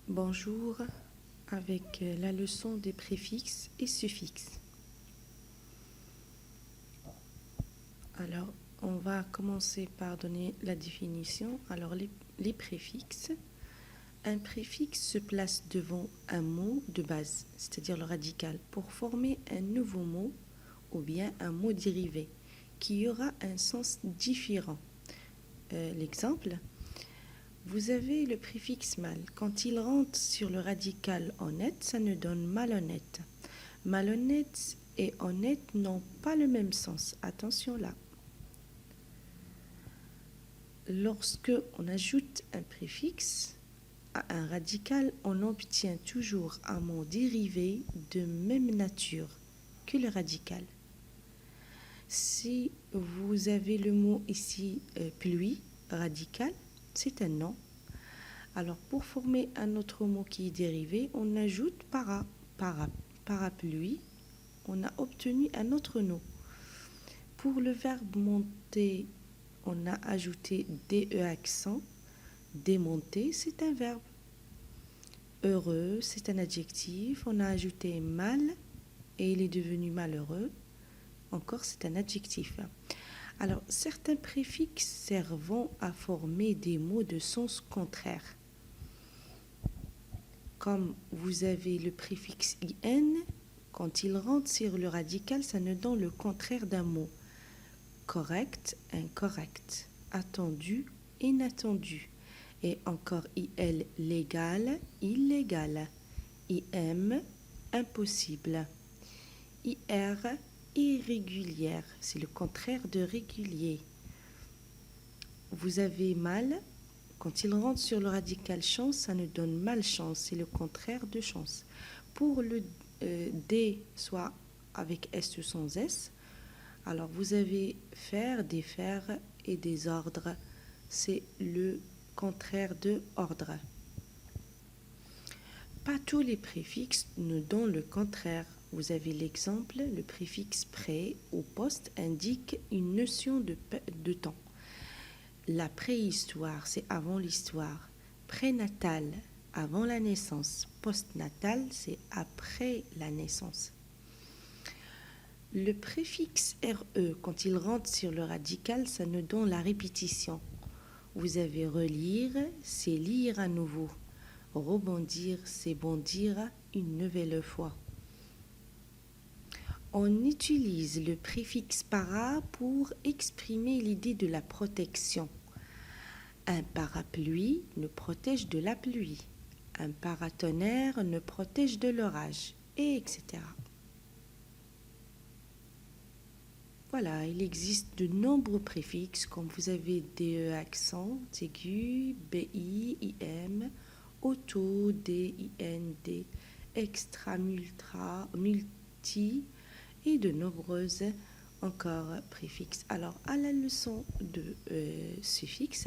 Bonjour, avec la leçon des préfixes et suffixes. Alors, on va commencer par donner la définition. Alors, les préfixes. Un préfixe se place devant un mot de base, c'est-à-dire le radical, pour former un nouveau mot ou bien un mot dérivé qui aura un sens différent. L'exemple, vous avez le préfixe mal. Quand il rentre sur le radical honnête, ça nous donne malhonnête. Malhonnête et honnête n'ont pas le même sens. Attention là. Lorsque on ajoute un préfixe à un radical, on obtient toujours un mot dérivé de même nature que le radical. Si vous avez le mot ici pluie, radical, c'est un nom. Alors pour former un autre mot qui est dérivé, on ajoute parapluie, on a obtenu un autre nom. Pour le verbe monter, on a ajouté DE accent. Démonter, c'est un verbe. Heureux, c'est un adjectif. On a ajouté mal et il est devenu malheureux. Encore, c'est un adjectif. Alors, certains préfixes servent à former des mots de sens contraire. Comme vous avez le préfixe IN, quand il rentre sur le radical, ça nous donne le contraire d'un mot. Correct, incorrect, attendu, inattendu. Et encore IL, légal, illégal. IM, impossible. IR, irrégulière, c'est le contraire de régulier. Vous avez mal, quand il rentre sur le radical chance, ça nous donne malchance, c'est le contraire de chance. Pour le D, soit avec S ou sans S, alors vous avez faire, défaire et désordre, c'est le contraire de ordre. Pas tous les préfixes nous donnent le contraire. Vous avez l'exemple, le préfixe pré ou post indique une notion de temps. La préhistoire, c'est avant l'histoire. Prénatal, avant la naissance. Postnatal, c'est après la naissance. Le préfixe RE, quand il rentre sur le radical, ça nous donne la répétition. Vous avez relire, c'est lire à nouveau. Rebondir, c'est bondir une nouvelle fois. On utilise le préfixe para pour exprimer l'idée de la protection. Un parapluie nous protège de la pluie. Un paratonnerre nous protège de l'orage, et etc. Voilà, il existe de nombreux préfixes, comme vous avez DE accent, aigu, BI, IM, auto, DIND, extra, multi et de nombreuses encore préfixes. Alors, à la leçon de suffixe,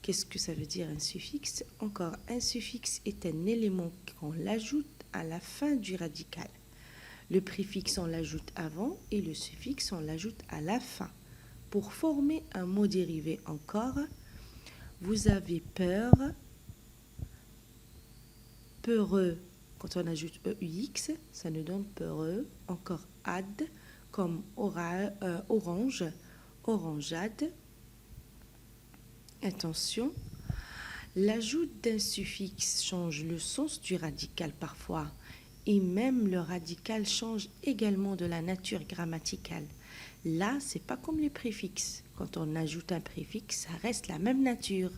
qu'est-ce que ça veut dire un suffixe? Encore, un suffixe est un élément qu'on l'ajoute à la fin du radical. Le préfixe, on l'ajoute avant et le suffixe, on l'ajoute à la fin. Pour former un mot dérivé encore, vous avez peur, peureux. Quand on ajoute EUX, ça nous donne peureux. Encore ad, comme orange, orangeade. Attention, l'ajout d'un suffixe change le sens du radical parfois. Et même le radical change également de la nature grammaticale. Là, c'est pas comme les préfixes. Quand on ajoute un préfixe, ça reste la même nature.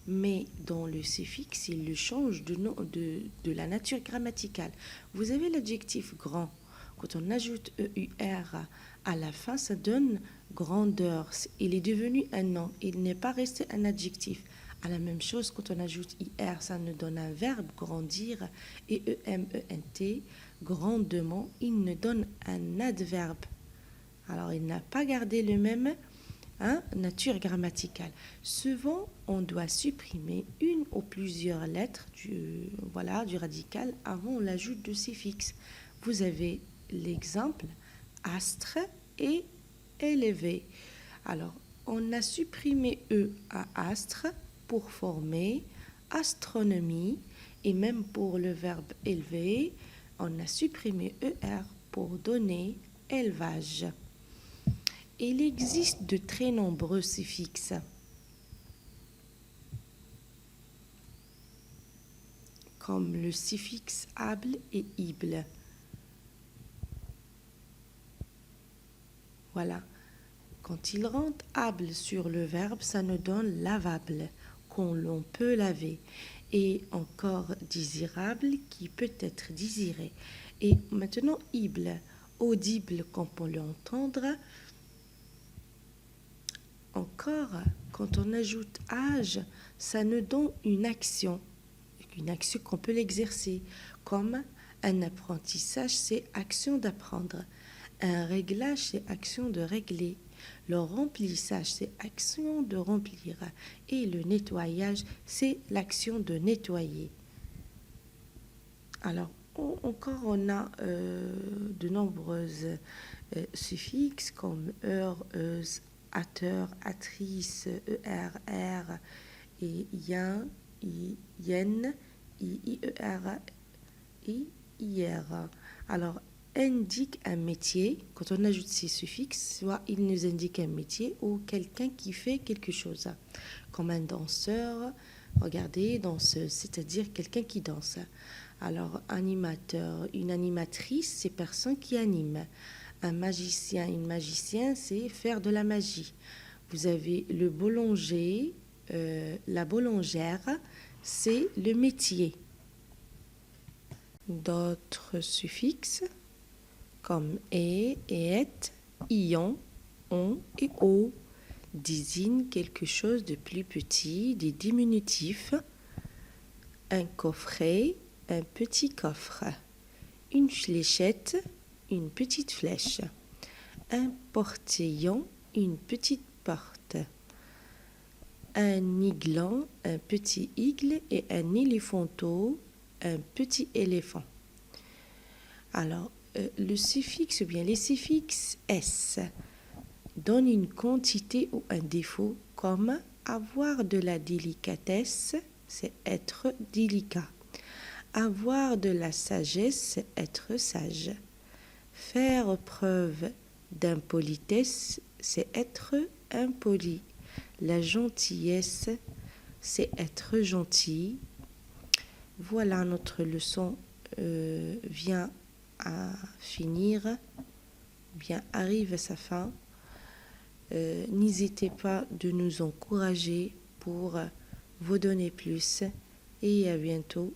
Mais dans le suffixe, il le change de la nature grammaticale. Vous avez l'adjectif grand. Quand on ajoute EUR à la fin, ça donne grandeur. Il est devenu un nom. Il n'est pas resté un adjectif. À la même chose, quand on ajoute IR, ça nous donne un verbe, grandir, et EMENT, grandement, il nous donne un adverbe. Alors, il n'a pas gardé le même nature grammaticale. Souvent, on doit supprimer une ou plusieurs lettres du radical avant l'ajout de suffixe. Vous avez l'exemple astre et élevé. Alors, on a supprimé E à astre pour former astronomie Et même pour le verbe élever, on a supprimé ER pour donner élevage. Il existe de très nombreux suffixes. Comme le suffixe able et ible. Voilà. Quand il rentre able sur le verbe, ça nous donne lavable, qu'on l'on peut laver. Et encore désirable, qui peut être désiré. Et maintenant, ible, audible, qu'on peut l'entendre. Encore, quand on ajoute âge, ça nous donne une action qu'on peut l'exercer, comme un apprentissage, c'est action d'apprendre. Un réglage, c'est action de régler. Le remplissage, c'est action de remplir. Et le nettoyage, c'est l'action de nettoyer. Alors, encore, on a de nombreuses suffixes comme heure, euse, ateur, atrice, er, et yen, yen, ier, hier. Alors, indique un métier. Quand on ajoute ces suffixes, soit il nous indique un métier ou quelqu'un qui fait quelque chose. Comme un danseur, regardez, danseuse, c'est-à-dire quelqu'un qui danse. Alors, animateur, une animatrice, c'est personne qui anime. Un magicien, une magicienne, c'est faire de la magie. Vous avez le boulanger, la boulangère, c'est le métier. D'autres suffixes comme et et, ion, on et o désignent quelque chose de plus petit, des diminutifs. Un coffret, un petit coffre. Une fléchette, une petite flèche. Un portillon, une petite porte. Un iglan, un petit aigle et un éléphanteau, un petit éléphant. Alors, le suffixe ou bien les suffixes s donnent une quantité ou un défaut, comme avoir de la délicatesse, c'est être délicat. Avoir de la sagesse, c'est être sage. Faire preuve d'impolitesse, c'est être impoli. La gentillesse, c'est être gentil. Voilà, notre leçon vient à finir, bien arrive à sa fin. N'hésitez pas de nous encourager pour vous donner plus et à bientôt